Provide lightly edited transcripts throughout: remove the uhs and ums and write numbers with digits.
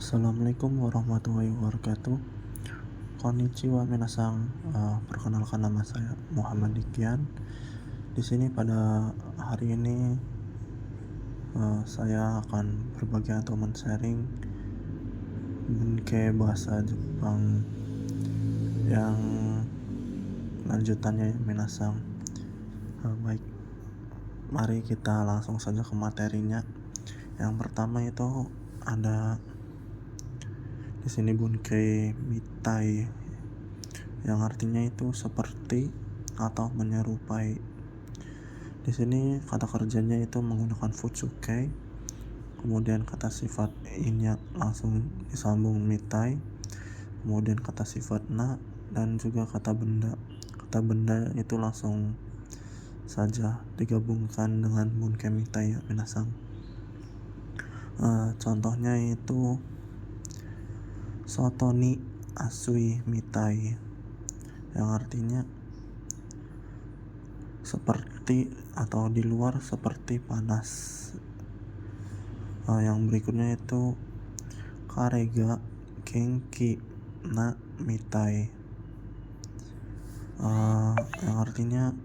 Assalamualaikum warahmatullahi wabarakatuh. Konnichiwa minasang. Perkenalkan, nama saya Muhammad Dikian. Di sini pada hari ini saya akan berbagi atau men-sharing bunke bahasa Jepang yang lanjutannya minasang. Baik, mari kita langsung saja ke materinya. Yang pertama itu ada di sini bunke mitai, yang artinya itu seperti atau menyerupai. Di sini kata kerjanya itu menggunakan futsuke, kemudian kata sifat inya langsung disambung mitai, kemudian kata sifat na, dan juga kata benda. Kata benda itu langsung saja digabungkan dengan bunke mitai ya minasang. Contohnya itu soto ni asui mitai, yang artinya seperti atau di luar seperti panas. Yang berikutnya itu karega genki na mitai, yang artinya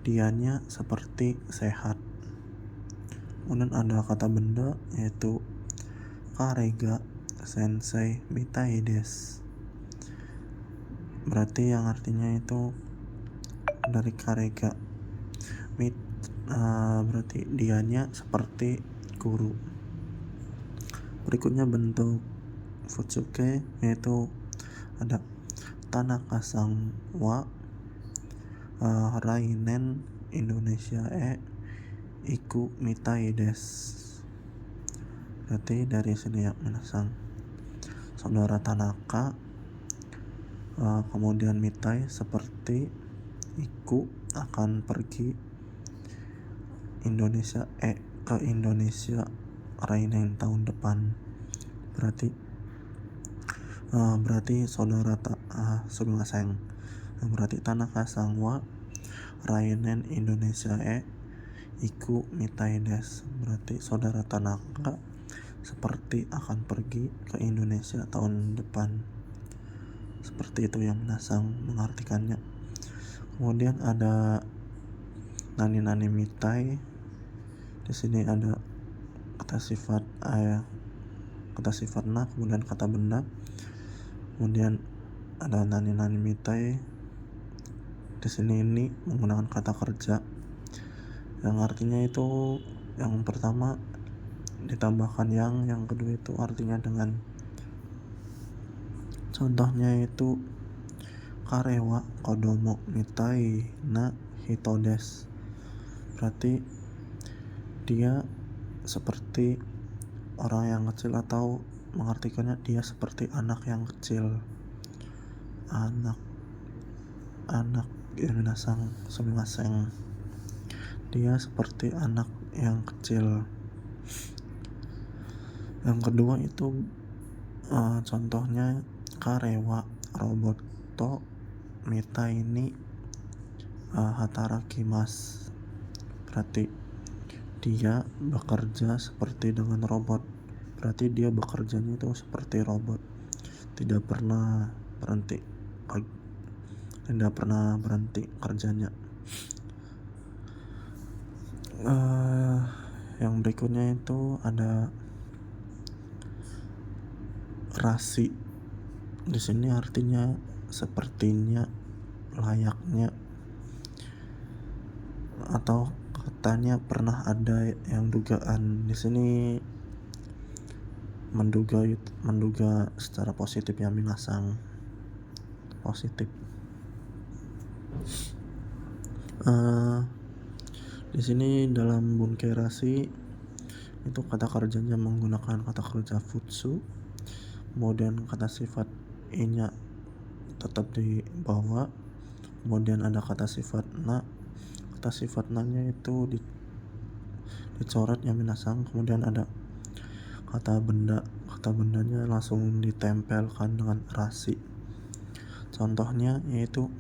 dianya seperti sehat. Kemudian ada kata benda yaitu karega sensei mitai desu, berarti yang artinya itu dari karega berarti dianya seperti guru. Berikutnya bentuk futsuke yaitu ada tanaka-san wa rainen Indonesia iku mitai desu, berarti dari sini ya minasang, saudara Tanaka, kemudian mitai seperti, iku akan pergi, Indonesia ke Indonesia rainen tahun depan, berarti saudara sumimasen, berarti Tanaka-san wa rainen Indonesia iku mitai desu, berarti saudara Tanaka seperti akan pergi ke Indonesia tahun depan. Seperti itu yang minasang mengartikannya. Kemudian ada nani mitai. Di sini ada kata sifat na, kemudian kata benda. Kemudian ada nani mitai. Di sini ini menggunakan kata kerja yang artinya itu yang pertama ditambahkan yang kedua itu artinya dengan. Contohnya itu karewa kodomo mitai na hito desu, berarti dia seperti orang yang kecil, atau mengartikannya dia seperti anak yang kecil. Anak ya minasang sumimasen, dia seperti anak yang kecil. Yang kedua itu contohnya karewa roboto mitai ni hatarakimasu, berarti dia bekerja seperti dengan robot, berarti dia bekerjanya itu seperti robot, tidak pernah berhenti kerjanya. Yang berikutnya itu ada rasi. Di sini artinya sepertinya, layaknya, atau katanya pernah ada yang dugaan. Di sini menduga secara positif ya minasang, positif. Di sini dalam bunke rasi itu kata kerjanya menggunakan kata kerja futsu, kemudian kata sifat inya tetap dibawa, kemudian ada kata sifat na. Kata sifat na-nya itu dicoret ya minasang, kemudian ada kata bendanya langsung ditempelkan dengan rasi. Contohnya yaitu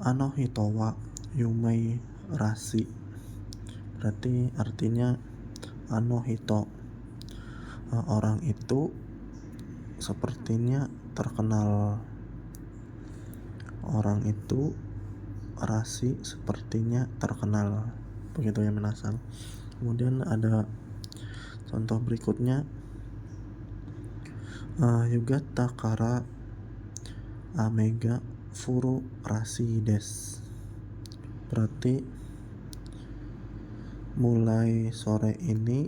ano hito wa yumei rasi, berarti artinya ano hito orang itu sepertinya terkenal. Orang itu rasi sepertinya terkenal, begitu ya minasang. Kemudian ada contoh berikutnya, Yugata kara amega furu rasi des. Berarti mulai sore ini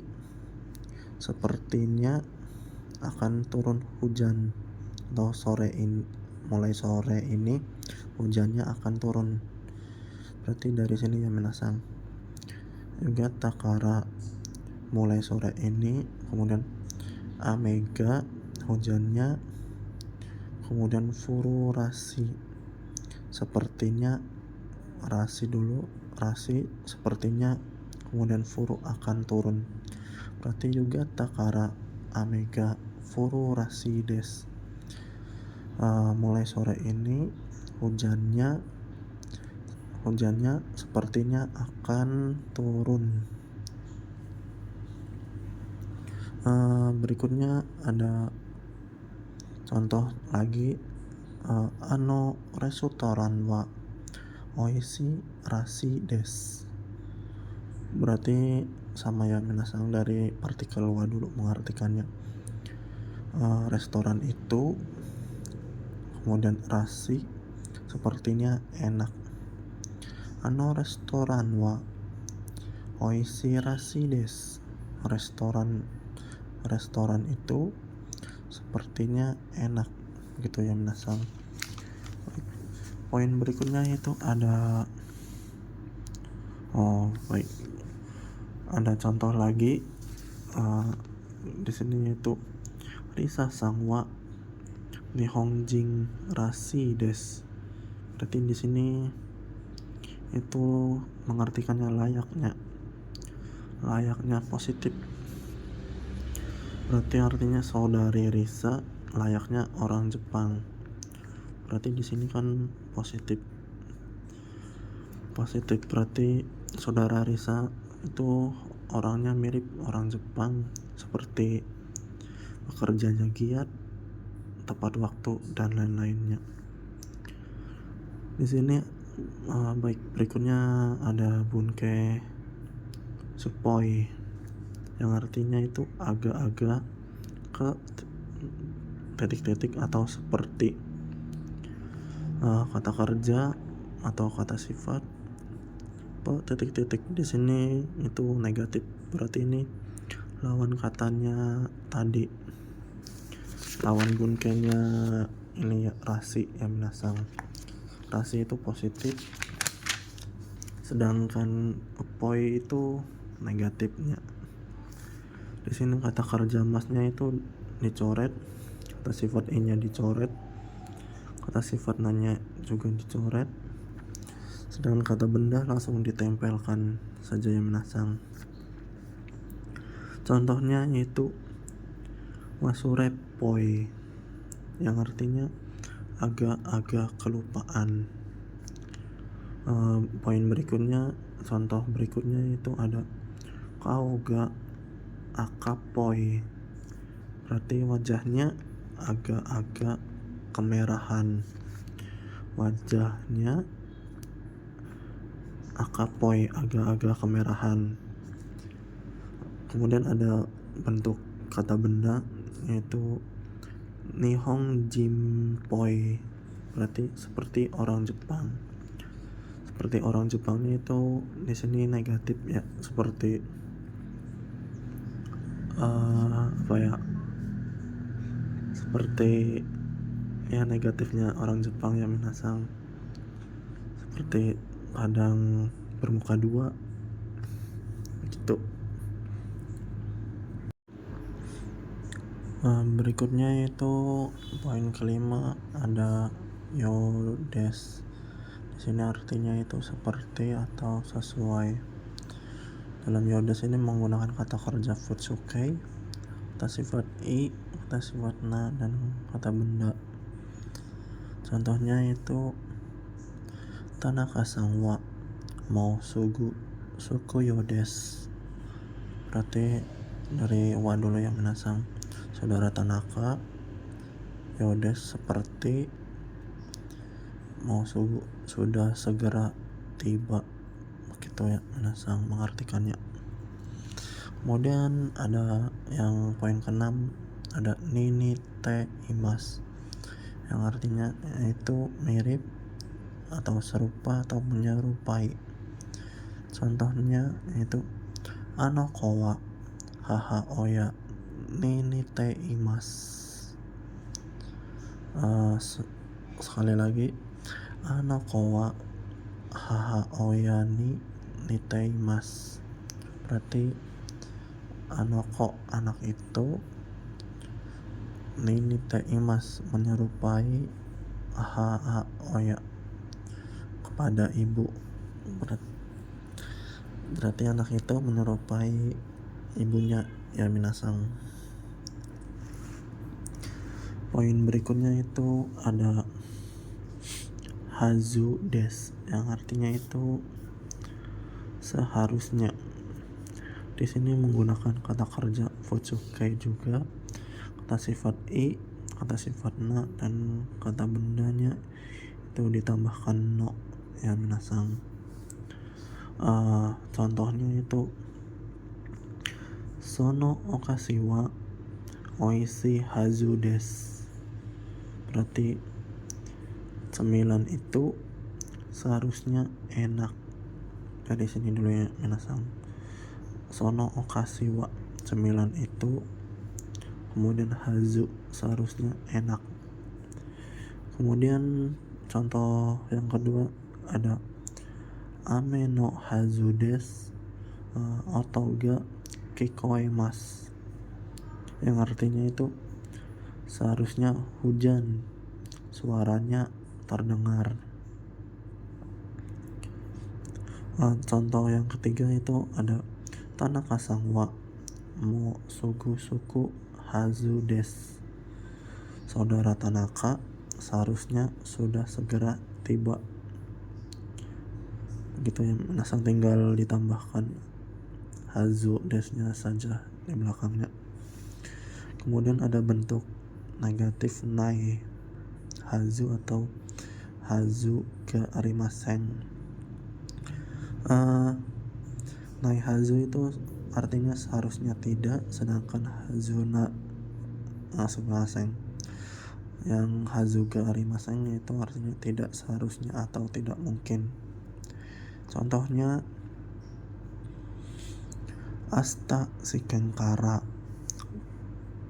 sepertinya akan turun hujan, atau mulai sore ini hujannya akan turun. Berarti dari sini ya minasang, juga takara mulai sore ini, kemudian amega hujannya, kemudian furu rasi sepertinya, rasi sepertinya, kemudian furu akan turun. Berarti juga takara amega furu rasi des. Mulai sore ini hujannya sepertinya akan turun. Berikutnya ada contoh lagi, ano restoran wa oishi rasi des. Berarti sama ya minasang, dari partikel wa dulu mengartikannya. Restoran itu, kemudian rasi sepertinya enak. Ano restoran wa oishi rasi des. Restoran itu sepertinya enak, gitu ya minasang. Poin berikutnya itu ada ada contoh lagi, di sini itu risa sang wa nihongjin rasi des. Berarti di sini itu mengartikannya layaknya positif. Berarti artinya saudari Risa layaknya orang Jepang. Berarti di sini kan positif. Berarti saudara Risa itu orangnya mirip orang Jepang, seperti bekerjanya giat, tepat waktu, dan lain-lainnya. Di sini berikutnya ada bunke supoi, yang artinya itu agak-agak ke titik-titik atau seperti. Kata kerja atau kata sifat titik-titik di sini itu negatif. Berarti ini lawan katanya tadi, lawan bunkenya ini ya rasi ya minasang. Rasi itu positif, sedangkan poi itu negatifnya. Di sini kata kerja masnya itu dicoret, kata sifat nya dicoret, kata sifat nanya juga dicoret, sedangkan kata benda langsung ditempelkan saja ya minasang. Contohnya yaitu wasure poi, yang artinya agak-agak kelupaan. Contoh berikutnya itu ada kauga akapoi. Berarti wajahnya agak-agak kemerahan. Wajahnya akapoi, agak-agak kemerahan. Kemudian ada bentuk kata benda yaitu nihongjinpoi. Berarti seperti orang Jepang. Seperti orang Jepangnya itu di sini negatif ya, seperti seperti ya negatifnya orang Jepang ya minasang, seperti kadang bermuka dua gitu. Berikutnya itu poin kelima, ada yodes. Di sini artinya itu seperti atau sesuai. Dalam yodes ini menggunakan kata kerja futsuke, kata sifat i, kata sifat na, dan kata benda. Contohnya itu Tanaka sang wa mau suku yodes. Berarti dari wa dulu ya minasang, Saudara Tanaka, Yodes seperti sudah segera tiba, begitu ya Minasang mengartikannya. Kemudian ada yang poin keenam, ada nini te imas, yang artinya itu mirip atau serupa atau menyerupai. Contohnya itu anokowa haha oya nini te imas. Sekali lagi, anokowa haha oya ni nite imas, berarti anoko anak itu, nini te imas menyerupai, haha oya kepada ibu, berarti anak itu menyerupai ibunya ya Minasang. Poin berikutnya itu ada hazu des, yang artinya itu seharusnya. Di sini menggunakan kata kerja futsukai juga, kata sifat i, kata sifat na, dan kata bendanya itu ditambahkan no ya Minasang. Contohnya itu sono okashi wa oishi hazu desu, berarti cemilan itu seharusnya enak. Dari sini dulu ya Minasang. Sono okashi wa cemilan itu, kemudian hazu seharusnya enak. Kemudian contoh yang kedua ada ame no hazu desu otoga kikoemas, yang artinya itu seharusnya hujan, suaranya terdengar. Contoh yang ketiga itu ada Tanaka-san wa mo suku hazu desu, saudara Tanaka seharusnya sudah segera tiba, gitu ya Minasang, tinggal ditambahkan hazu desnya saja di belakangnya. Kemudian ada bentuk negatif nai hazu atau hazu ga arimasen. Nai hazu itu artinya seharusnya tidak, sedangkan hazuna sumasen, yang hazu ga arimasen itu artinya tidak seharusnya atau tidak mungkin. Contohnya asta shikenkara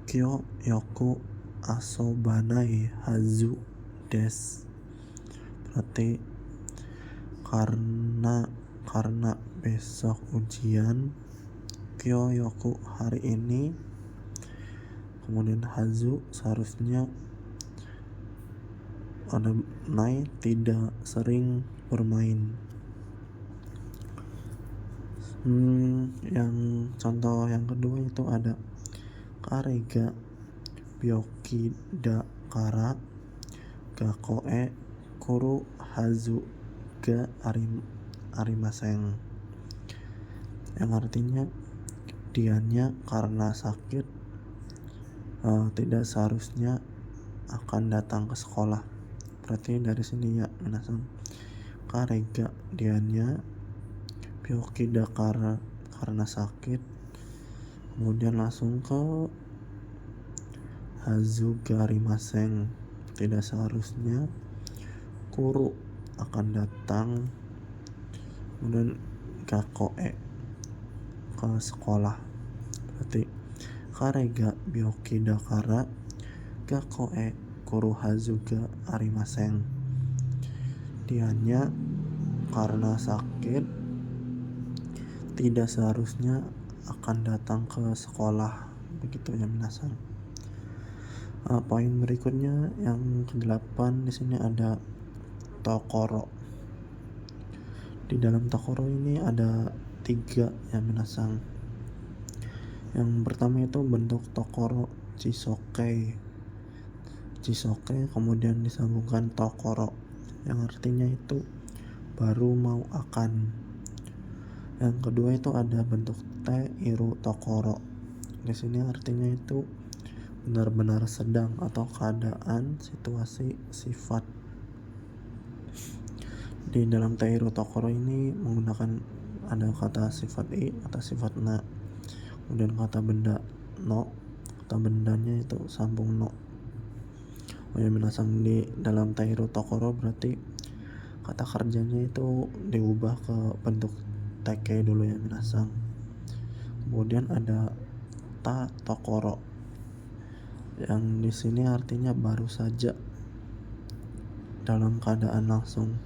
kyo yoku asobanai hazu desu, berarti karena besok ujian, kyo yoku hari ini, kemudian hazu seharusnya, ada nai tidak sering bermain. Yang contoh yang kedua itu ada karega byoki da kara gakoe kuru hazu ga arimasen, yang artinya dianya karena sakit tidak seharusnya akan datang ke sekolah. Berarti dari sini ya Minasang, karega dianya, byoki da kara karena sakit, kemudian langsung ke hazu ga arimasen tidak seharusnya, kuru akan datang, kemudian gakoe ke sekolah, berarti karega byoki da kara gakoe kuru hazu ga arimasen, dianya karena sakit tidak seharusnya akan datang ke sekolah, begitu ya Minasang. Poin berikutnya yang ke-8, di sini ada tokoro. Di dalam tokoro ini ada 3 ya Minasang. Yang pertama itu bentuk tokoro chisoke, kemudian disambungkan tokoro, yang artinya itu baru mau akan. Yang kedua itu ada bentuk te iru tokoro, di sini artinya itu benar-benar sedang atau keadaan, situasi, sifat. Di dalam Tairo Tokoro ini menggunakan ada kata sifat i, kata sifat na, kemudian kata benda no, kata bendanya itu sambung no. Oh ya minasang, di dalam Tairo Tokoro berarti kata kerjanya itu diubah ke bentuk teke dulu ya minasang. Kemudian ada ta tokoro yang di sini artinya baru saja, dalam keadaan langsung.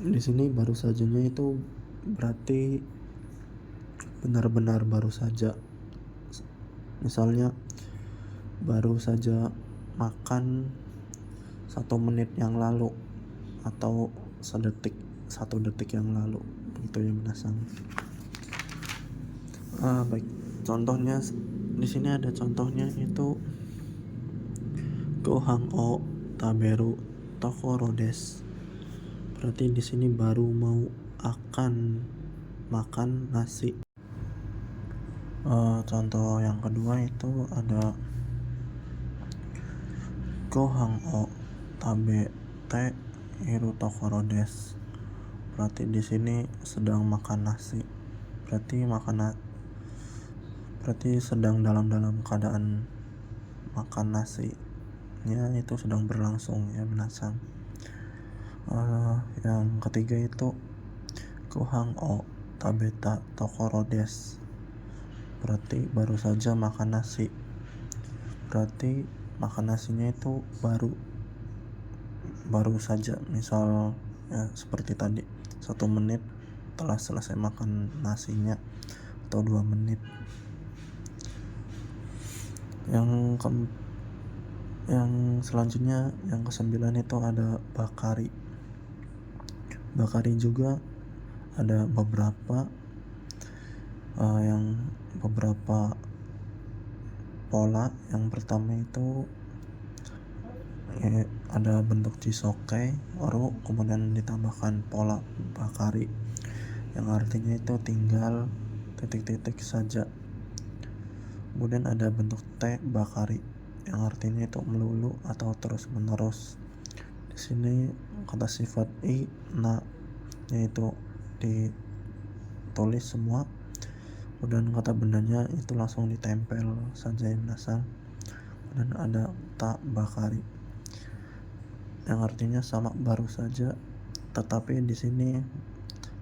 Di sini baru sajanya itu berarti benar-benar baru saja. Misalnya baru saja makan 1 menit yang lalu atau 1 detik yang lalu, begitu ya minasang. Baik, contohnya di sini ada contohnya itu gohan o taberu tokoro desu. Berarti di sini baru mau akan makan nasi. Contoh yang kedua itu ada gohan o tabe te iru tokoro desu. Berarti di sini sedang makan nasi. Berarti sedang dalam keadaan makan nasinya itu sedang berlangsung ya minasang. Yang ketiga itu gohan o tabeta tokoro desu. Berarti baru saja makan nasi. Berarti makan nasinya itu baru saja, misal ya seperti tadi 1 menit telah selesai makan nasinya atau 2 menit. Yang selanjutnya yang ke-9 itu ada bakari. Bakari juga ada beberapa pola. Yang pertama itu ada bentuk jisoke baru kemudian ditambahkan pola bakari yang artinya itu tinggal titik-titik saja. Kemudian ada bentuk te bakari yang artinya itu melulu atau terus menerus. Di sini kata sifat i na yaitu ditulis semua, kemudian kata bendanya itu langsung ditempel saja ya minasang. Dan ada ta bakari yang artinya sama baru saja, tetapi di sini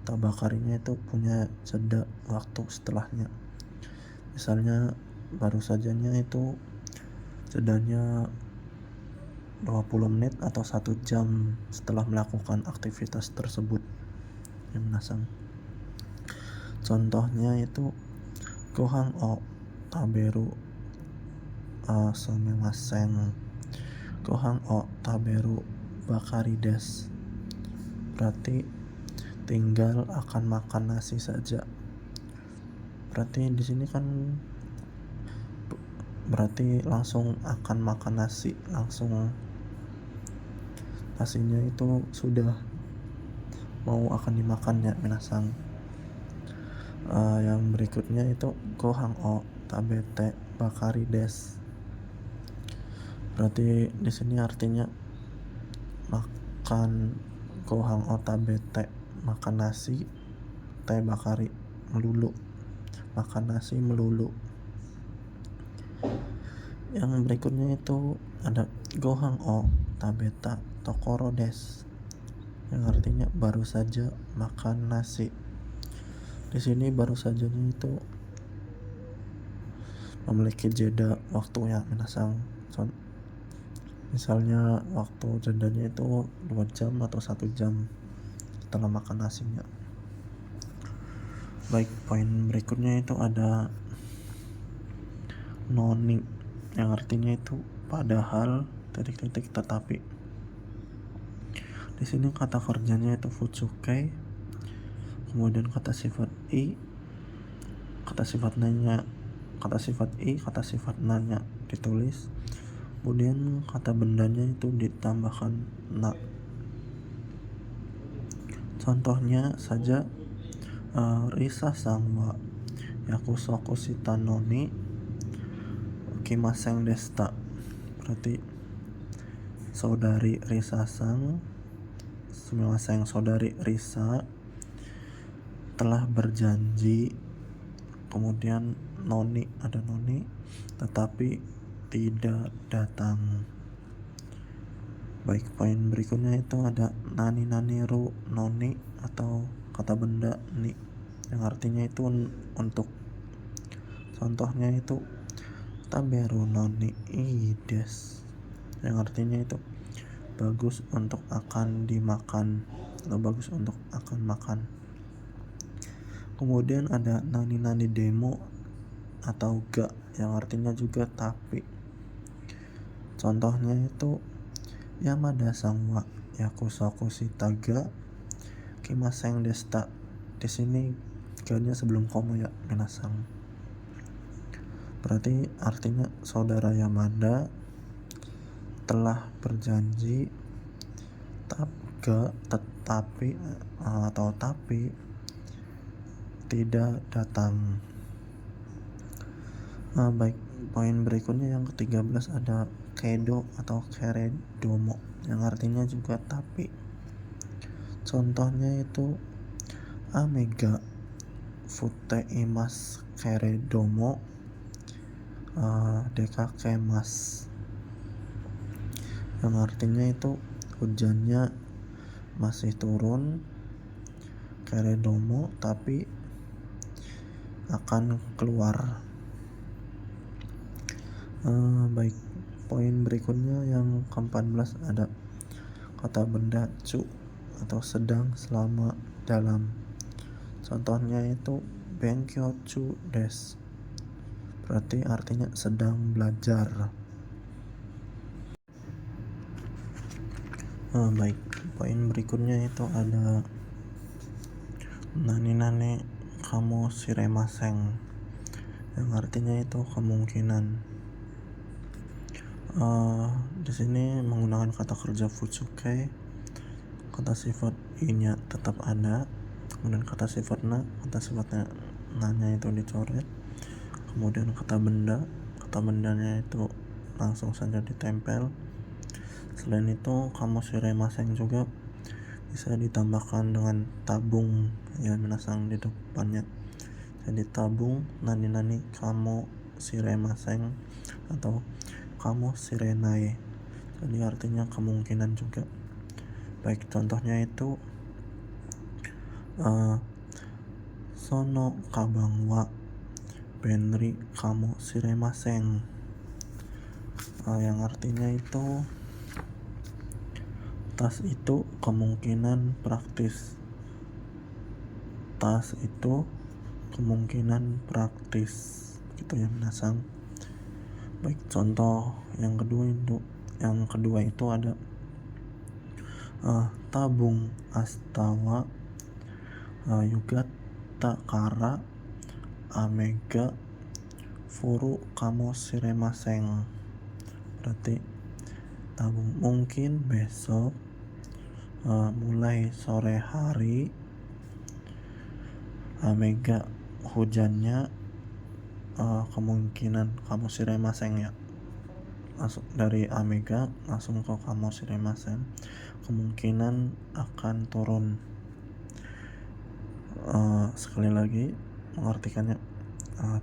ta bakarinya itu punya jeda waktu setelahnya. Misalnya baru sajanya itu jedanya 20 menit atau 1 jam setelah melakukan aktivitas tersebut ya minasang. Contohnya itu gohan o taberu sumimasen, gohan o taberu bakari desu. Berarti tinggal akan makan nasi saja. Berarti di sini kan berarti langsung akan makan nasi, langsung nasinya itu sudah mau akan dimakan ya minasang. Yang berikutnya itu gohan o tabete bakari desu. Berarti di sini artinya makan gohan o tabete makan nasi, te bakari melulu, makan nasi melulu. Yang berikutnya itu ada gohan o tabeta tokoro desu yang artinya baru saja makan nasi. Di sini baru sajanya itu memiliki jeda waktu ya minasang. Misalnya waktu jedanya itu 2 jam atau 1 jam setelah makan nasinya. Baik, poin berikutnya itu ada noni yang artinya itu padahal titik-titik tetapi. Di sini kata kerjanya itu futsuke, kemudian kata sifat i, kata sifat i, kata sifat nanya ditulis, kemudian kata bendanya itu ditambahkan na. Contohnya saja risa sang wa yakusoku shita noni Kimaseng desta, berarti saudari Risa sang, sumimaseng saudari Risa telah berjanji, kemudian noni, ada noni, tetapi tidak datang. Baik, poin berikutnya itu ada nani nani ru noni atau kata benda ni, yang artinya itu untuk. Contohnya itu taberu noni ides, yang artinya itu bagus untuk akan dimakan atau bagus untuk akan makan. Kemudian ada nani nani demo atau ga, yang artinya juga tapi. Contohnya itu Yamada sang wa yakusoku shita ga kimaseng desta. Di sini ga-nya sebelum komo ya minasang. Berarti artinya saudara Yamada telah berjanji tetapi atau tapi tidak datang. Baik, poin berikutnya yang ke-13 ada kedo atau keredomo, yang artinya juga tapi. Contohnya itu amega fute imas keredomo dekakemas, yang artinya itu hujannya masih turun, keredomo tapi akan keluar. Baik, poin berikutnya yang ke-14 ada kata benda cu atau sedang, selama, dalam. Contohnya itu benkyo chu des, berarti artinya sedang belajar. Baik, poin berikutnya itu ada nani nani kamo shiremaseng, yang artinya itu kemungkinan. Di sini menggunakan kata kerja futsuke, kata sifat inya tetap ada, kemudian kata sifatnya nanya itu dicoret, kemudian kata bendanya itu langsung saja ditempel. Selain itu kamo shiremaseng juga bisa ditambahkan dengan tabung ya minasang di depannya. Jadi tabung nani nani kamo shiremaseng atau kamo shirenai, jadi artinya kemungkinan juga. Baik, contohnya itu sono kabang wa benri kamo shiremaseng, yang artinya itu tas itu kemungkinan praktis. Tas itu kemungkinan praktis, gitu ya minasang. Baik, contoh yang kedua itu ada tabung astawa yugata kara amega furu kamo shiremaseng, berarti tabung mungkin besok mulai sore hari, amega hujannya kemungkinan kamo shiremaseng ya, masuk dari amega langsung ke kamo shiremaseng, kemungkinan akan turun. Sekali lagi mengartikannya,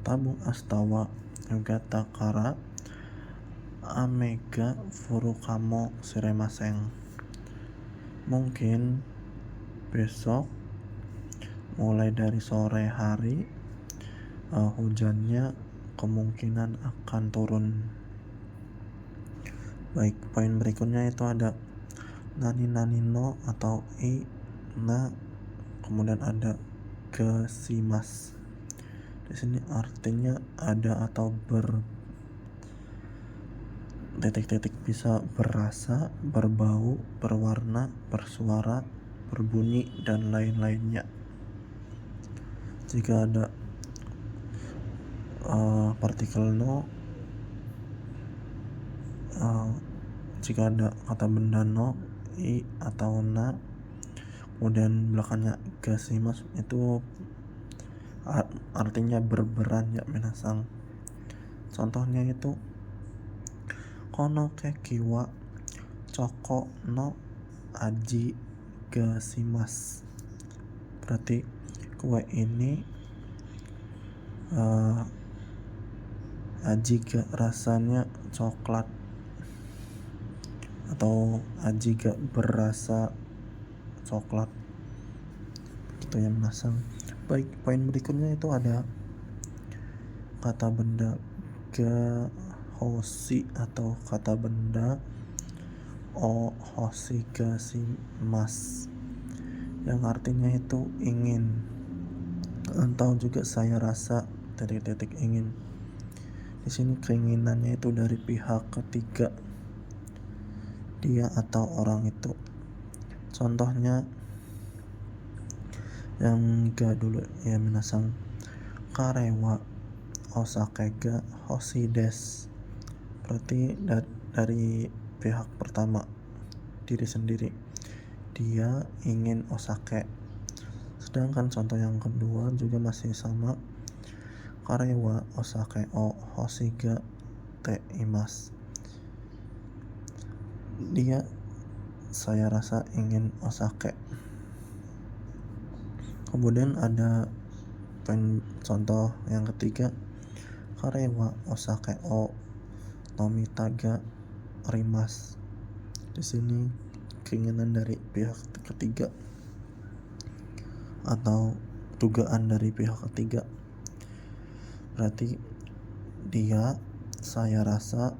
tabung astawa yugata kara amega furu kamo shiremaseng, mungkin besok mulai dari sore hari hujannya kemungkinan akan turun. Baik, poin berikutnya itu ada nani nani no atau i na, kemudian ada gesimas. Di sini artinya ada atau titik-titik, bisa berasa, berbau, berwarna, bersuara, berbunyi, dan lain-lainnya. Jika ada partikel no, jika ada kata benda no, i atau na, kemudian belakangnya gasimas, itu artinya berberan ya minasang. Contohnya itu kono keki wa coko no aji gasimas. Berarti kue ini aji ga rasanya coklat atau aji ga berasa coklat itu yang minasang. Baik, poin berikutnya itu ada kata benda ga hoshi atau kata benda o hoshi ga shimas yang artinya itu ingin atau juga saya rasa titik-titik ingin. Di sini keinginannya itu dari pihak ketiga, dia atau orang itu. Contohnya yang ga dulu ya minasang, karewa osake ga hoshi desu. Berarti dari pihak pertama, diri sendiri, dia ingin osake. Sedangkan contoh yang kedua juga masih sama, karewa osake o hoshi ga te imasu. Dia saya rasa ingin osake. Kemudian ada contoh yang ketiga, karewa osake o nomita ga rimasu. Di sini keinginan dari pihak ketiga atau dugaan dari pihak ketiga. Berarti dia saya rasa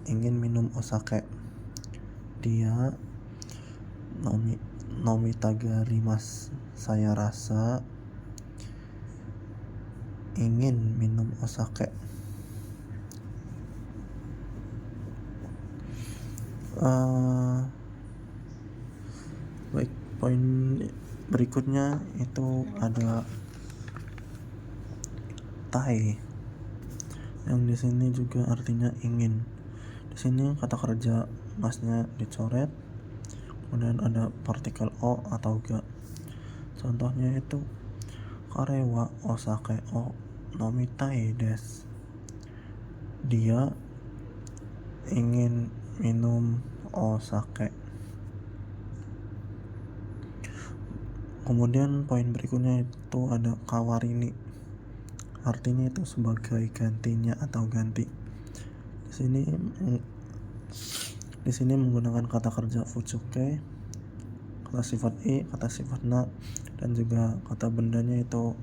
ingin minum osake. Dia nomita ga rimasu. Saya rasa ingin minum osake. Baik, poin berikutnya itu ada tai yang di sini juga artinya ingin. Di sini kata kerja masnya dicoret, kemudian ada partikel o atau ga. Contohnya itu karewa osake o nomitai desu. Dia ingin minum osake. Kemudian poin berikutnya itu ada kawarini. Artinya itu sebagai gantinya atau ganti. Di sini menggunakan kata kerja fuchuke, kata sifat i, kata sifat na, dan juga kata bendanya itu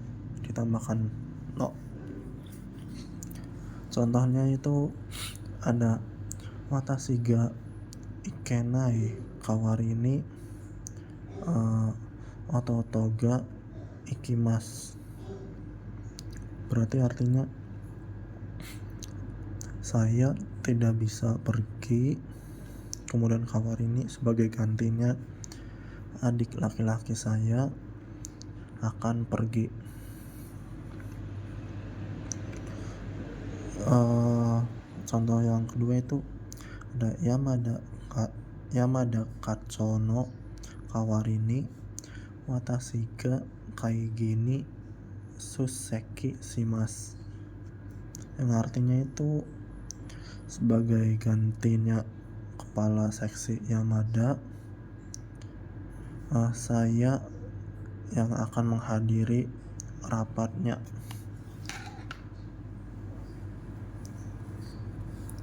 ditambahkan no. Contohnya itu ada watashi ga ikenai kawarini ototo ga ikimasu. Berarti artinya saya tidak bisa pergi, kemudian kawarini sebagai gantinya adik laki-laki saya akan pergi. Contoh yang kedua itu ada Yamada Katsuno kawarini watashi ga kaigi ni susseki shimasu. Yang artinya itu sebagai gantinya kepala seksi Yamada, saya yang akan menghadiri rapatnya.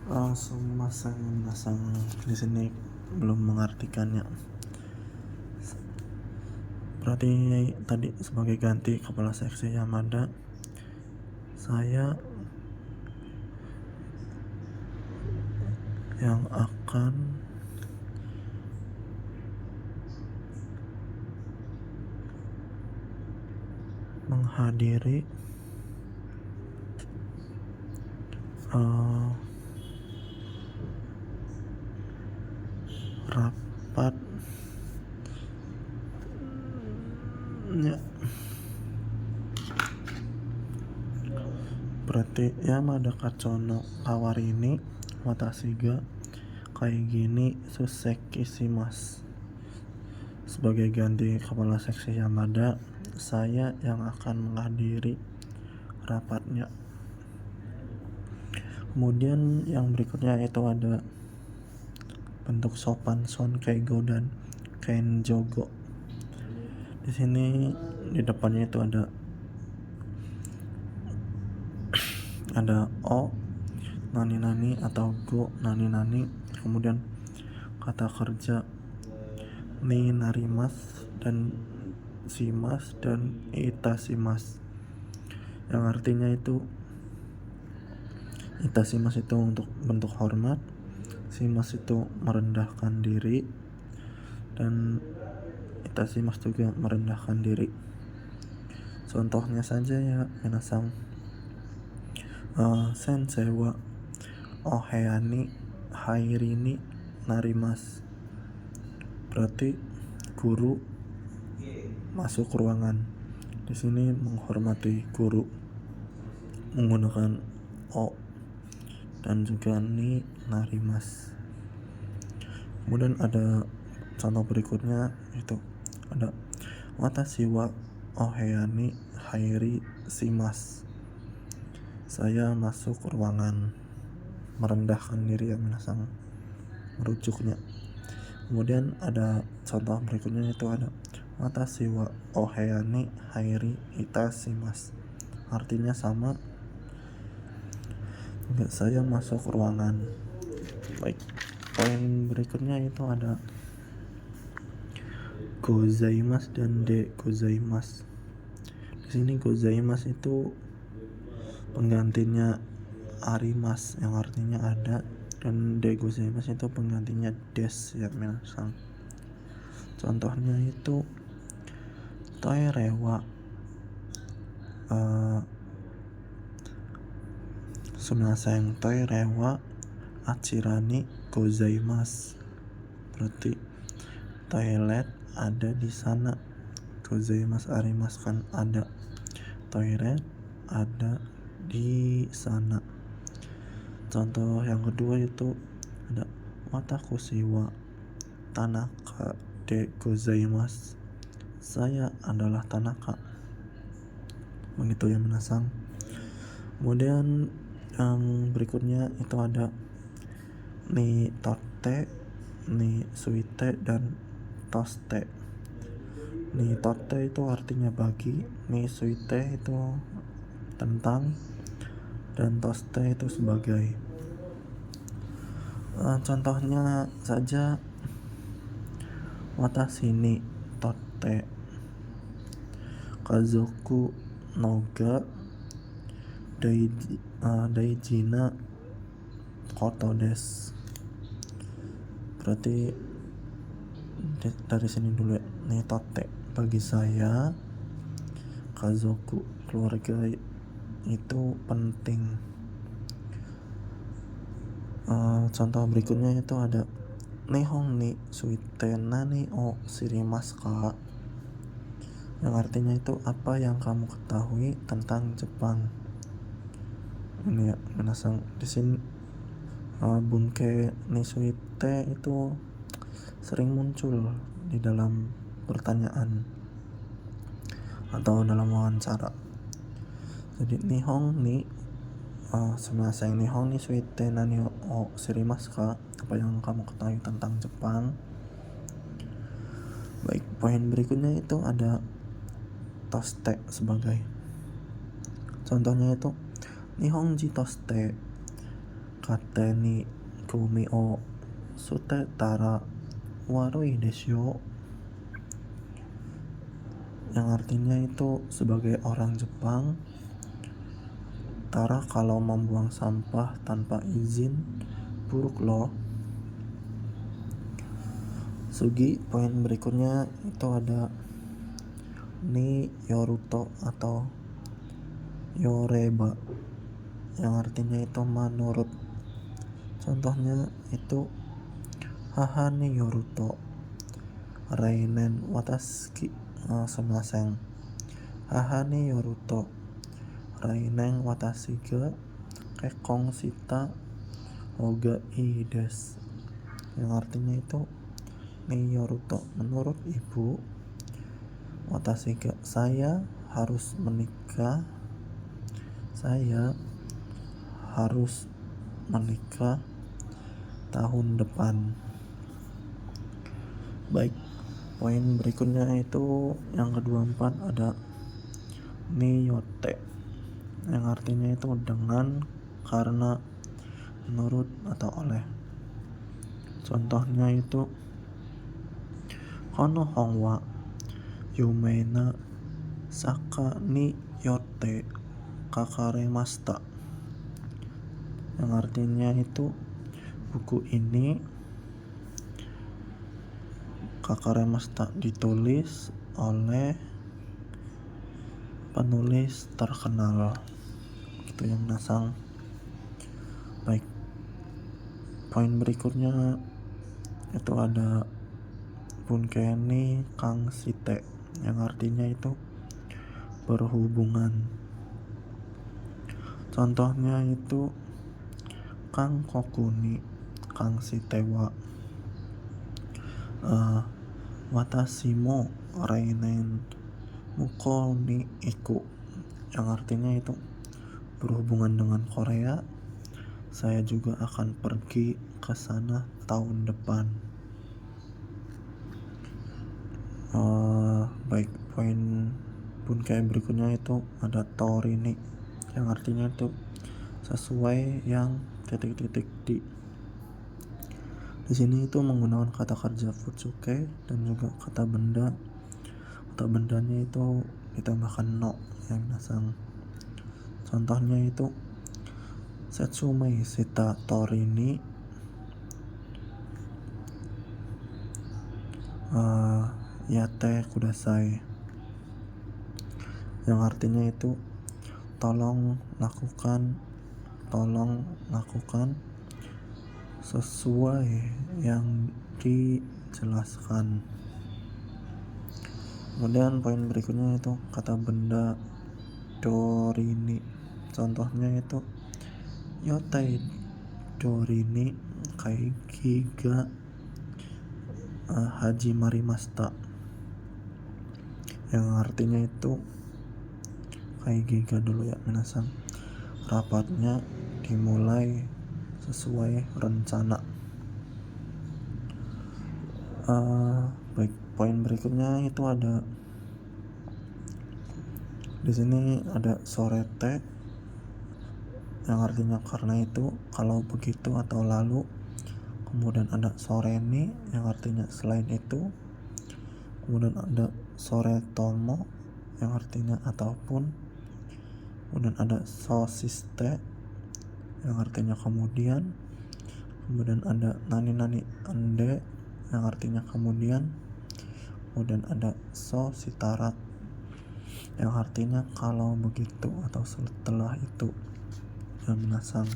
Langsung masang di sini belum mengartikannya. Berarti tadi sebagai ganti kepala seksi Yamada, saya yang akan menghadiri rapatnya. Berarti Yamada Katsuno kawarini watashi ga kaigi ni susseki shimasu. Sebagai ganti kepala seksi Yamada, saya yang akan menghadiri rapatnya. Kemudian yang berikutnya itu ada bentuk sopan son keigo dan ken jogo. Di sini di depannya itu ada o nani nani atau go nani nani, kemudian kata kerja ni narimas dan simas dan itasimas, yang artinya itu itasimas itu untuk bentuk hormat, simas itu merendahkan diri, dan itasimas juga merendahkan diri. Contohnya saja ya minasang, sensei wa oheyani hairini narimas, berarti guru masuk ruangan. Di sini menghormati guru menggunakan o dan juga ni narimas. Kemudian ada contoh berikutnya, itu ada watashi wa oheyani hairi shimasu, saya masuk ruangan, merendahkan diri ya minasang merujuknya. Kemudian ada contoh berikutnya, itu ada watashi wa oheyani hairi itashimasu, artinya sama, enggak, saya masuk ruangan. Baik, poin berikutnya itu ada gozaimasu dan de gozaimasu. Di sini gozaimasu itu penggantinya arimas yang artinya ada, dan de gozaimasu itu penggantinya des ya minasang. Contohnya itu toire wa sumimasen toire wa achira ni gozaimasu, berarti toilet ada di sana. Gozaimasu arimasu kan ada, toilet ada di sana. Contoh yang kedua itu ada watakushi wa tanaka de gozaimasu, saya adalah Tanaka, begitu ya minasang. Kemudian yang berikutnya itu ada ni totte, ni suite, dan toste. Ni totte itu artinya bagi, ni suite itu tentang, dan toste itu sebagai. Contohnya saja, watashi ni totte kazoku no ga daiji na koto desu, berarti dari sini dulu ya, ni totte bagi saya, kazoku keluarga itu penting. Contoh berikutnya itu ada nihon ni suite nani o shirimasu ka, yang artinya itu apa yang kamu ketahui tentang Jepang. Ini ya minasang, di sini bunke ni suite itu sering muncul di dalam pertanyaan atau dalam wawancara. Jadi nihon ni sumimasen nihon ni suite nani o shirimasu ka, apa yang kamu ketahui tentang Jepang. Baik, poin berikutnya itu ada toste sebagai. Contohnya itu nihonji toste kate ni kumi o sute tara warui desyo, yang artinya itu sebagai orang Jepang, Tara kalau membuang sampah tanpa izin buruk loh. Sugi, poin berikutnya itu ada ni yoruto atau yoreba, yang artinya itu menurut. Contohnya itu haha ni yoruto reinen watashi sumimasen, haha ni yoruto reinen watashi ga kekkon shita hoga ii desu, yang artinya itu ni yoruto menurut ibu, watashi ga saya harus menikah, saya harus menikah tahun depan. Baik, poin berikutnya itu yang ke-24 ada niyote, yang artinya itu dengan, karena, menurut atau oleh. Contohnya itu kono hongwa yumena saka ni yote kakaremashita, yang artinya itu buku ini kakaremashita ditulis oleh penulis terkenal gitu yang nasang. Baik, poin berikutnya itu ada bunkeni kang site, yang artinya itu berhubungan. Contohnya itu kang kokuni kang site wa watashi mo reinen muko ni iku, yang artinya itu berhubungan dengan Korea, saya juga akan pergi ke sana tahun depan. Baik, poin bunkai berikutnya itu ada torini, yang artinya itu sesuai yang titik-titik di. Di sini itu menggunakan kata kerja futsuke dan juga kata benda. Kata bendanya itu ditambahkan no yang nasang. Contohnya itu setsumei shita torini yate kudasai, yang artinya itu tolong lakukan sesuai yang dijelaskan. Kemudian poin berikutnya itu kata benda dorini. Contohnya itu yotai dorini kaigi ga hajimarimashita, yang artinya itu kaigi ga dulu ya minasang, rapatnya dimulai sesuai rencana. Baik, poin berikutnya itu ada di sini ada sorete, yang artinya karena itu, kalau begitu atau lalu. Kemudian ada soreni, yang artinya selain itu. Kemudian ada soretomo, yang artinya ataupun. Kemudian ada sosiste, yang artinya kemudian. Kemudian ada nani ande, yang artinya kemudian. Kemudian ada so sitara, yang artinya kalau begitu atau setelah itu yang minasang.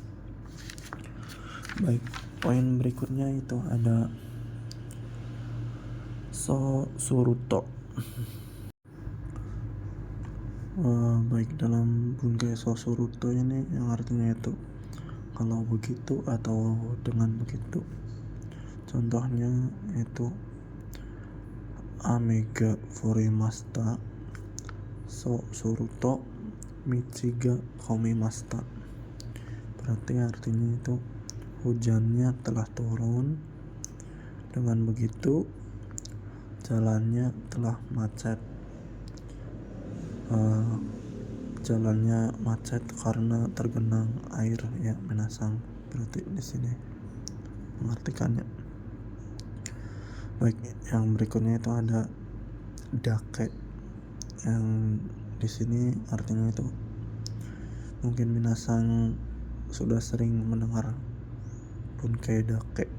Baik, poin berikutnya itu ada so suruto. Baik, dalam bunkai so suruto ini yang artinya itu kalau begitu atau dengan begitu. Contohnya itu amega furimashita so suruto michiga komimashita, berarti artinya itu hujannya telah turun, dengan begitu jalannya telah macet. Jalannya macet karena tergenang air ya minasang, berarti di sini mengartikannya. Baik, yang berikutnya itu ada dake, yang di sini artinya itu mungkin minasang sudah sering mendengar bunkai dake,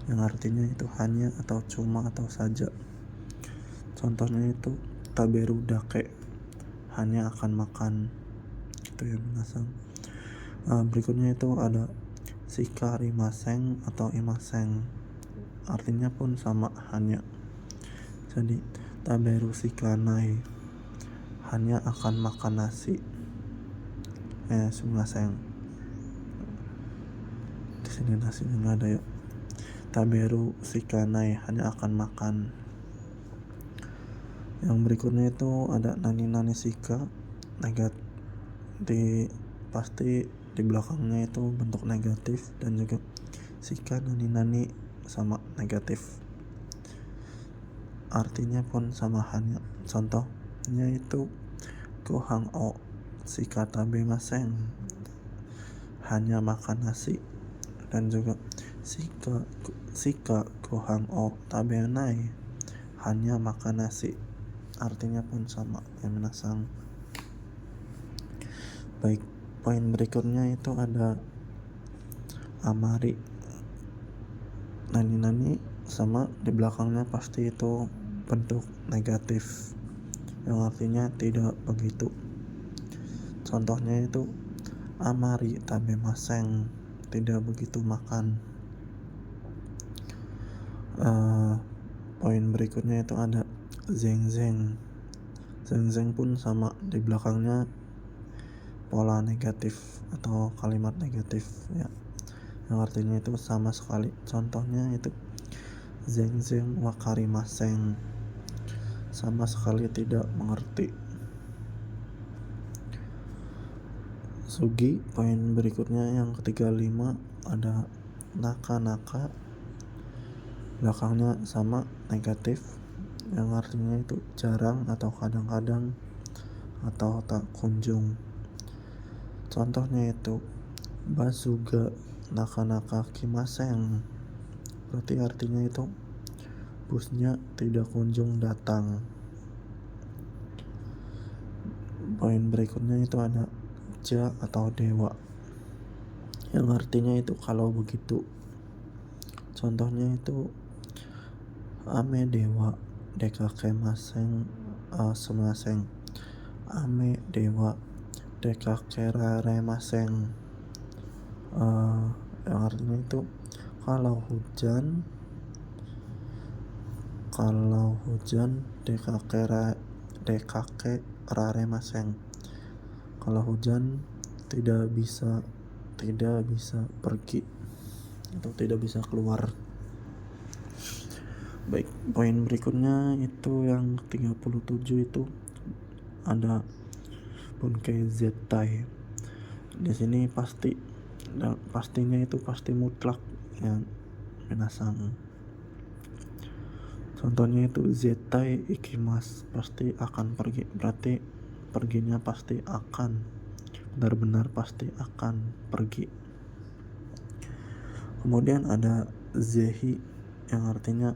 yang artinya itu hanya atau cuma atau saja. Contohnya itu taberu dake, hanya akan makan gitu ya minasang. Berikutnya itu ada shikarimaseng atau imaseng, artinya pun sama, hanya. Jadi taberu shikanai, hanya akan makan nasi. Sumimasen, di sini nasinya nggak ada ya. Taberu shikanai, hanya akan makan. Yang berikutnya itu ada nani shika, pasti di belakangnya itu bentuk negatif, dan juga shika nani sama negatif, artinya pun sama, hanya contohnya itu gohang o shika tabemasen, hanya makan nasi, dan juga shika gohang o tabenai, hanya makan nasi, artinya pun sama ya minasang. Baik, poin berikutnya itu ada amari nani sama di belakangnya pasti itu bentuk negatif yang artinya tidak begitu. Contohnya itu amari tabemasen, tidak begitu makan. Poin berikutnya itu ada zeng pun sama, di belakangnya pola negatif atau kalimat negatif ya, yang artinya itu sama sekali. Contohnya itu zeng wakarimasen, sama sekali tidak mengerti. Sugi, poin berikutnya yang ke-35 ada naka, belakangnya sama negatif, yang artinya itu jarang atau kadang-kadang atau tak kunjung. Contohnya itu basuga naka kimasen, berarti artinya itu busnya tidak kunjung datang. Poin berikutnya itu ada ja atau dewa, yang artinya itu kalau begitu. Contohnya itu ame dewa dekakemasen sumasen, ame dewa dekakeramaseng, yang artinya itu kalau hujan dekakeramaseng, kalau hujan tidak bisa pergi atau tidak bisa keluar. Baik, poin berikutnya itu yang 37 itu ada bunkai zetai. Di sini pastinya itu pasti mutlak ya minasang. Contohnya itu zetai ikimas, pasti akan pergi, berarti perginya pasti akan, benar-benar pasti akan pergi. Kemudian ada zehi, yang artinya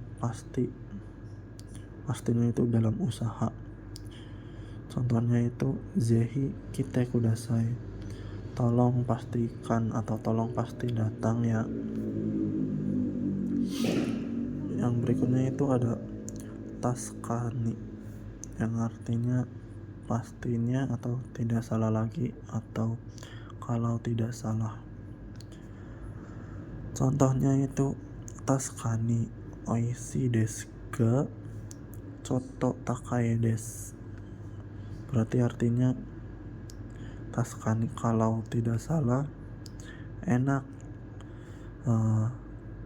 pastinya itu dalam usaha. Contohnya itu zehi kite kudasai, tolong pastikan atau tolong pasti datang ya. Yang berikutnya itu ada taskani, yang artinya pastinya atau tidak salah lagi, atau kalau tidak salah. Contohnya itu taskani oishi desu ga chotto takai desu, berarti artinya taskani kalau tidak salah, enak,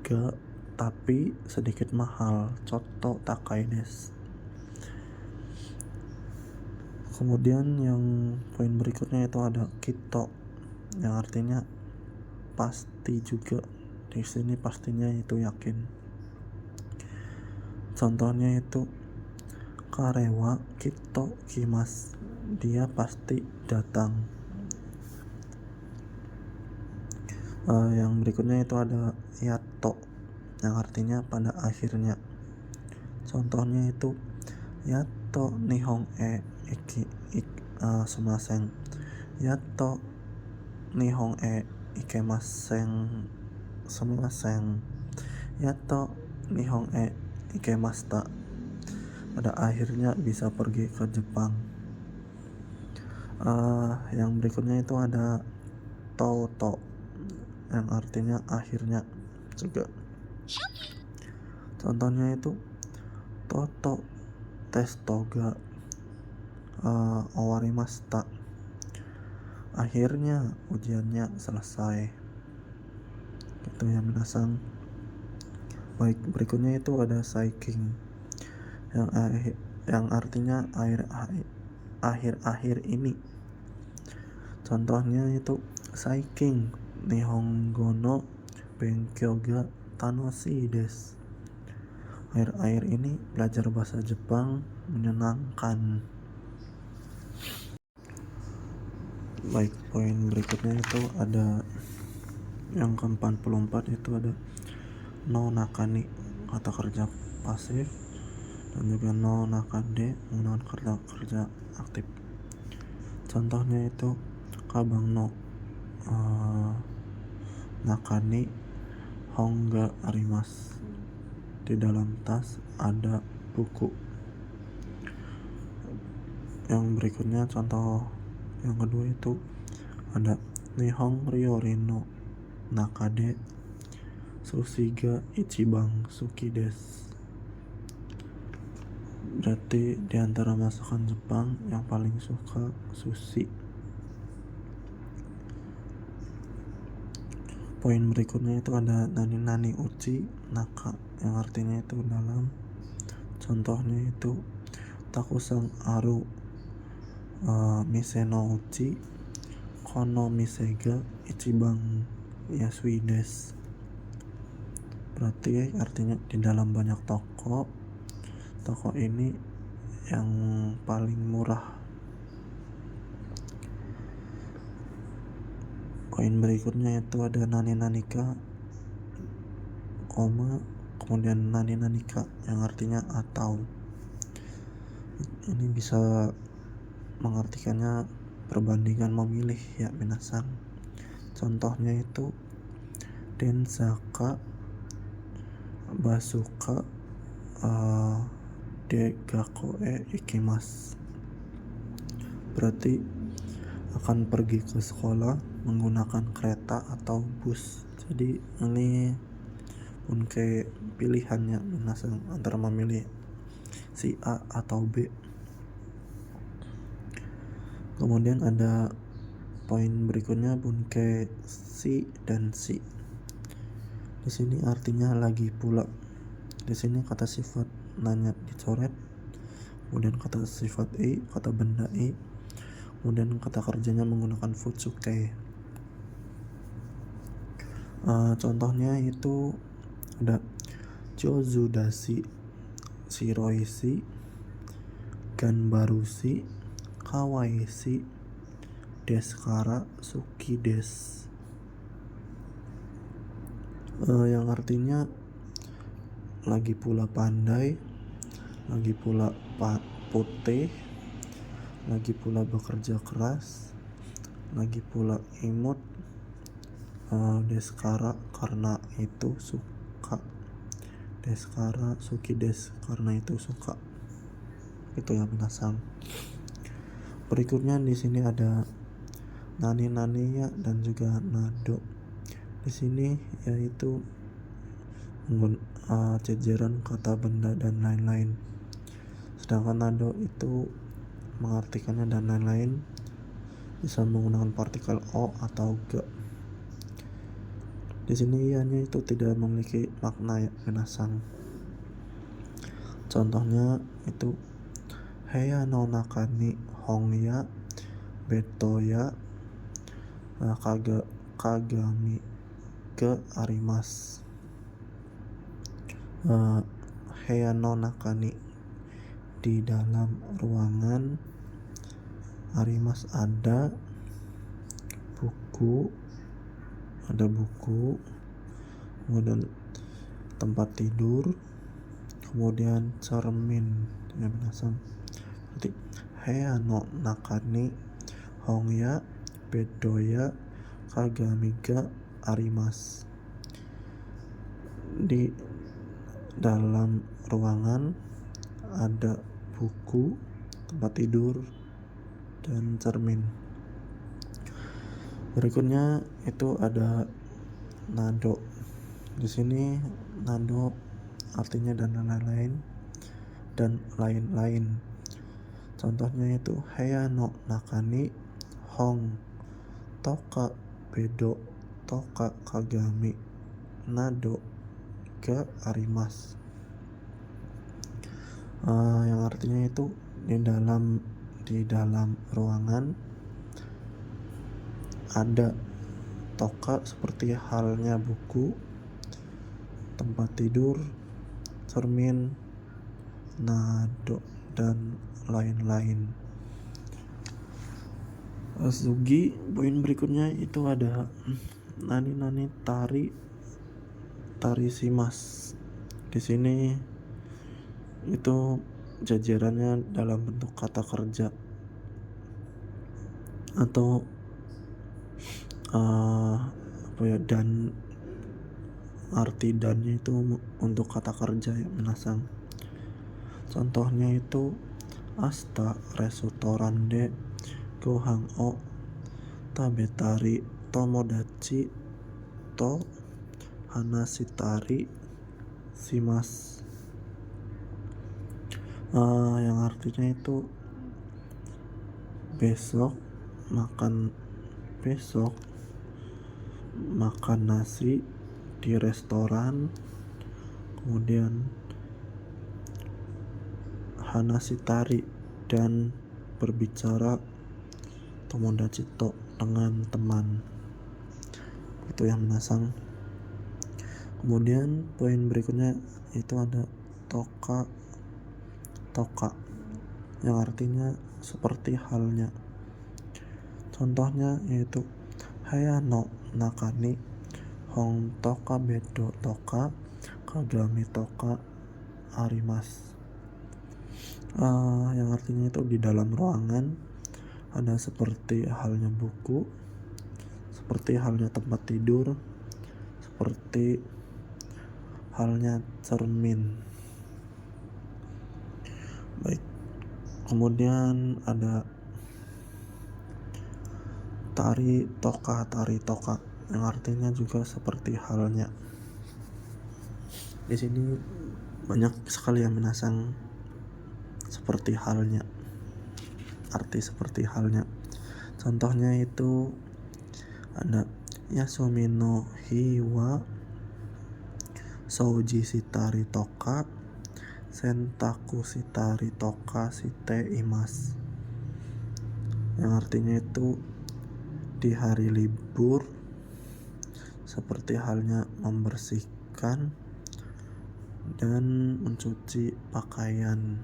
ga tapi sedikit mahal, chotto takai desu. Kemudian yang poin berikutnya itu ada kito, yang artinya pasti juga. Di sini pastinya itu yakin. Contohnya itu karewa kito kimas, dia pasti datang. Yang berikutnya itu ada yato, yang artinya pada akhirnya. Contohnya itu yato nihon sumasen, yato nihon ikemasen sumasen, yato nihon ikemashita, pada akhirnya bisa pergi ke Jepang. Yang berikutnya itu ada toto, yang artinya akhirnya juga. Contohnya itu toto testo ga owarimashita, akhirnya ujiannya selesai. Itu ya minasang. Baik, berikutnya itu ada saiking, yang artinya akhir-akhir ini. Contohnya itu Saiking Nihongo no Benkyou ga Tanoshii desu. Akhir-akhir ini belajar bahasa Jepang menyenangkan. Baik, poin berikutnya itu ada yang ke-44, itu ada no nakani, kata kerja pasif, dan juga no nakade, menggunakan kata kerja aktif. Contohnya itu kabang no nakani hongga arimasu, di dalam tas ada buku. Yang berikutnya contoh yang kedua itu ada Nihon ryori no nakade sushi ga ichiban suki desu. Berarti di antara masakan Jepang yang paling suka sushi. Poin berikutnya itu ada nani nani uchi naka, yang artinya itu dalam. Contohnya itu takusang aru mise no uchi kono mise ga ichiban yasui desu. Berarti artinya di dalam banyak toko ini yang paling murah. Poin berikutnya itu ada nani nanika, koma, kemudian nani nanika yang artinya atau. Ini bisa mengartikannya perbandingan memilih ya minasan. Contohnya itu densaka basuka degakoe ikimasu. Berarti akan pergi ke sekolah menggunakan kereta atau bus. Jadi ini pun kayak pilihannya minasan antara memilih si A atau B. Kemudian ada poin berikutnya bunke si dan si. Di sini artinya lagi pula. Di sini kata sifat nanya dicoret, kemudian kata sifat i, kata benda i, kemudian kata kerjanya menggunakan futsuke. Contohnya itu ada jozu dashi shiroishi ganbarushi kawaii deskara suki des. Yang artinya lagi pula pandai, lagi pula putih, lagi pula bekerja keras, lagi pula imut, deskara karena itu suka, deskara suki des karena itu suka. Itu yang minasang. Berikutnya di sini ada nani naniya dan juga nado. Di sini yaitu jajaran kata benda dan lain-lain. Sedangkan nado itu mengartikannya dan lain-lain, bisa menggunakan partikel o atau ga. Di sini ianya itu tidak memiliki makna ya minasang. Contohnya itu heya no nakani hongya betoya kagami ga arimasu. Heya no nakani di dalam ruangan, arimasu ada buku, kemudian tempat tidur, kemudian cermin ya minasang. Berarti heya no nakani hongya bedoya kagami ga arimasu. Di dalam ruangan ada buku, tempat tidur, dan cermin. Berikutnya itu ada nado. Di sini nado artinya dan lain-lain. Contohnya itu heya no nakani hong toka bedo toka kagami nado ga arimasu. Yang artinya itu di dalam ruangan ada toka seperti halnya buku, tempat tidur, cermin, nado, dan lain-lain. Sugi, poin berikutnya itu ada nani tari simas. Di sini itu jajarannya dalam bentuk kata kerja atau dan arti dannya itu untuk kata kerja ya minasang. Contohnya itu asta restoran gohang o tabetari tomodachi to hanashitari shimasu. Yang artinya itu besok makan nasi di restoran, kemudian hanashitari dan berbicara tomodachi to dengan teman. Itu yang minasang. Kemudian poin berikutnya itu ada toka yang artinya seperti halnya. Contohnya yaitu hayano nakani hong toka bedo toka kagami toka arimas. Yang artinya itu di dalam ruangan ada seperti halnya buku, seperti halnya tempat tidur, seperti halnya cermin. Baik, kemudian ada tari toka yang artinya juga seperti halnya. Di sini banyak sekali yang minasang seperti halnya, arti seperti halnya. Contohnya itu ada yasumi no hi wa souji shitari toka sentaku shitari toka shite imasu. Yang artinya itu di hari libur seperti halnya membersihkan dan mencuci pakaian.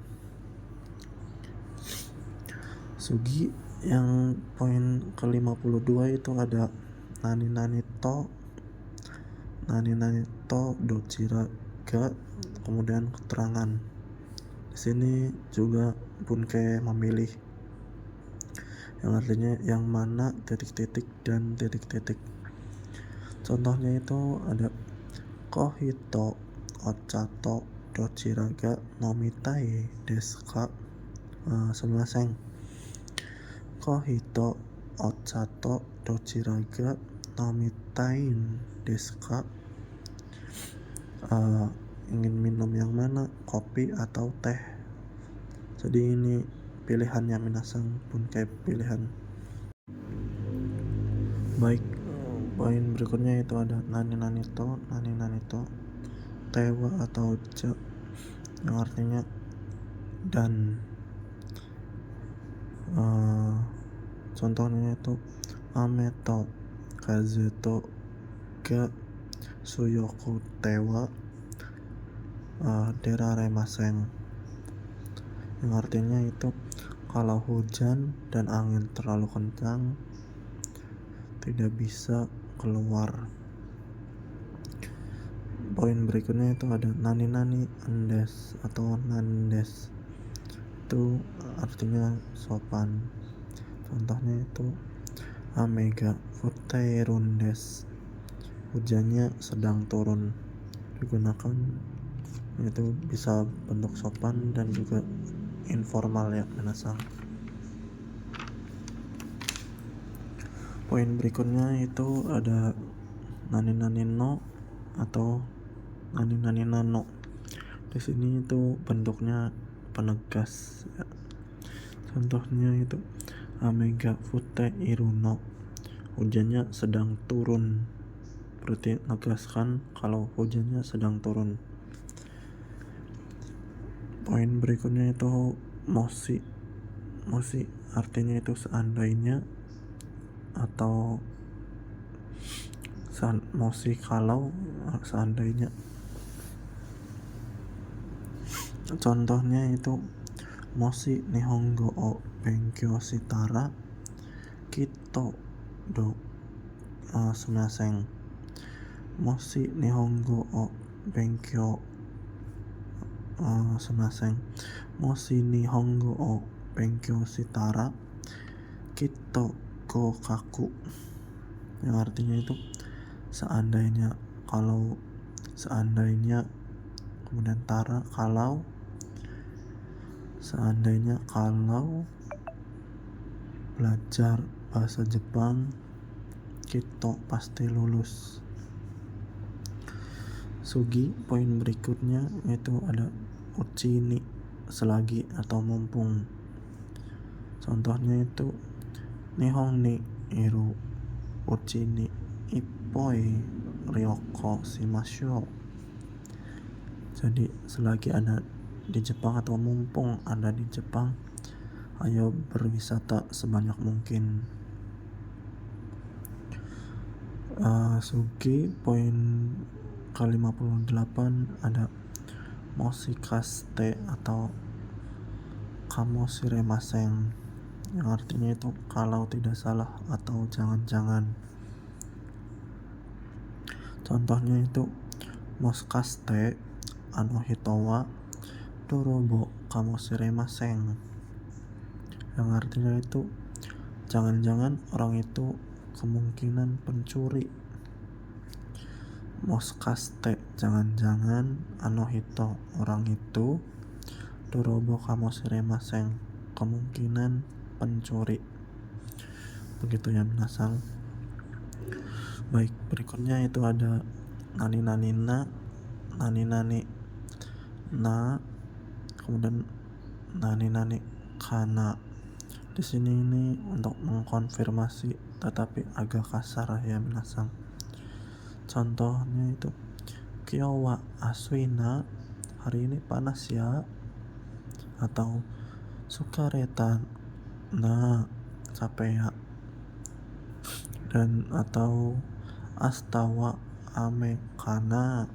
Sugi yang poin ke-52 itu ada nani to dochira ga, kemudian keterangan. Di sini juga bunke memilih, yang artinya yang mana titik-titik dan titik-titik. Contohnya itu ada kohito ochato dochira ga nomitai desu ka. Sumimasen. Kohito ochato dochira ga nomitai desu ka. Ingin minum yang mana, kopi atau teh. Jadi ini pilihannya minasang bunke pilihan. Baik, poin berikutnya itu ada nani to tewa atau ja, yang artinya dan. Contohnya itu ame to kaze to ga suyoku tewa deraremasen, yang artinya itu kalau hujan dan angin terlalu kencang tidak bisa keluar. Poin berikutnya itu ada nani endes atau nandes, itu artinya sopan. Contohnya itu amega futeirundes, hujannya sedang turun. Digunakan itu bisa bentuk sopan dan juga informal ya minasang. Poin berikutnya itu ada nani no atau nani nano. Di sini itu bentuknya penegas ya. Contohnya itu amega fute iruno, hujannya sedang turun, berarti menegaskan kalau hujannya sedang turun. Poin berikutnya itu moshi artinya itu seandainya atau moshi kalau seandainya. Contohnya itu moshi nihongo o benkyou shitara kitto do sumimasen. Moshi nihongo o benkyou sumimasen. Moshi nihongo o benkyou shitara kitto gokaku. Yang artinya itu seandainya kemudian tara seandainya kalau belajar bahasa Jepang kita pasti lulus. Sugi, poin berikutnya itu ada uchi ni, selagi atau mumpung. Contohnya itu nihon ni iru uchi ni ippoi ryoko shimashou. Jadi selagi ada di Jepang atau mumpung ada di Jepang, ayo berwisata sebanyak mungkin. Sugi, poin ke-58 ada moshikashite atau kamoshiremasen, yang artinya itu kalau tidak salah atau jangan-jangan. Contohnya itu moshikashite hito wa dorobo kamoshiremasen, yang artinya itu jangan-jangan orang itu kemungkinan pencuri. Moshikashite jangan-jangan hito orang itu, dorobo kamoshiremasen kemungkinan pencuri. Begitu ya minasang. Baik, berikutnya itu ada nani na, kemudian nani kana. Di sini ini untuk mengkonfirmasi tetapi agak kasar ya minasang. Contohnya itu kyou wa asui na, hari ini panas ya, atau sukareta na, capek ya, dan atau asta wa ame kana.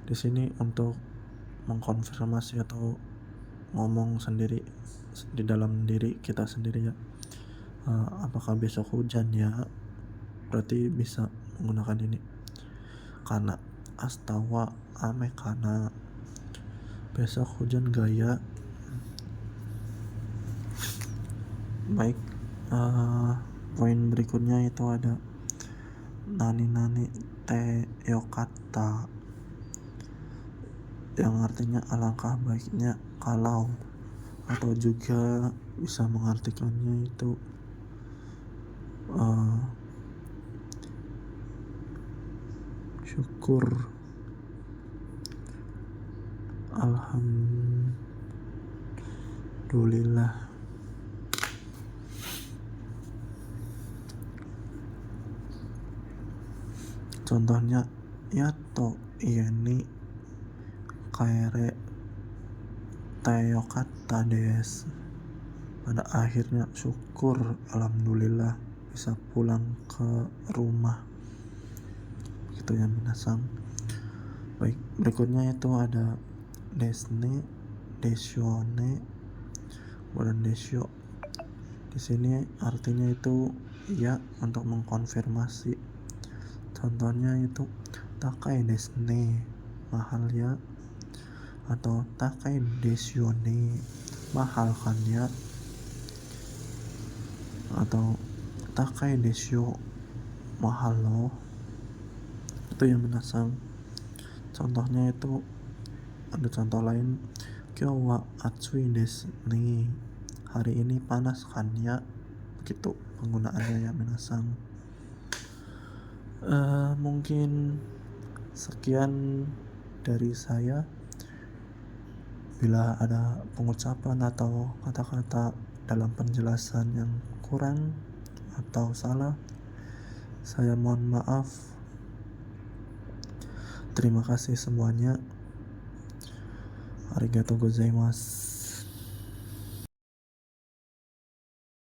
Di sini untuk mengkonfirmasi atau ngomong sendiri di dalam diri kita sendiri ya, apakah besok hujan ya, berarti bisa menggunakan ini kana, asta wa ame kana, besok hujan gak ya. Baik, poin berikutnya itu ada nani te yokata, yang artinya alangkah baiknya kalau, atau juga bisa mengartikannya itu syukur, alhamdulillah. Contohnya yato ieni kaere teyokata des, pada akhirnya syukur alhamdulillah bisa pulang ke rumah. Gitu ya minasang. Baik, berikutnya itu ada desne, desyone, kemudian desyo. Di sini artinya itu ya untuk mengkonfirmasi. Contohnya itu takai desne, mahal ya, atau takai desyone, mahal kan ya, atau takai desyo, mahal loh. Itu yang minasang. Contohnya itu ada contoh lain, kyou wa atsui desu ne, hari ini panas kan ya. Begitu penggunaannya ya minasang. Mungkin sekian dari saya. Bila ada pengucapan atau kata-kata dalam penjelasan yang kurang atau salah, saya mohon maaf. Terima kasih semuanya. Arigatou gozaimasu.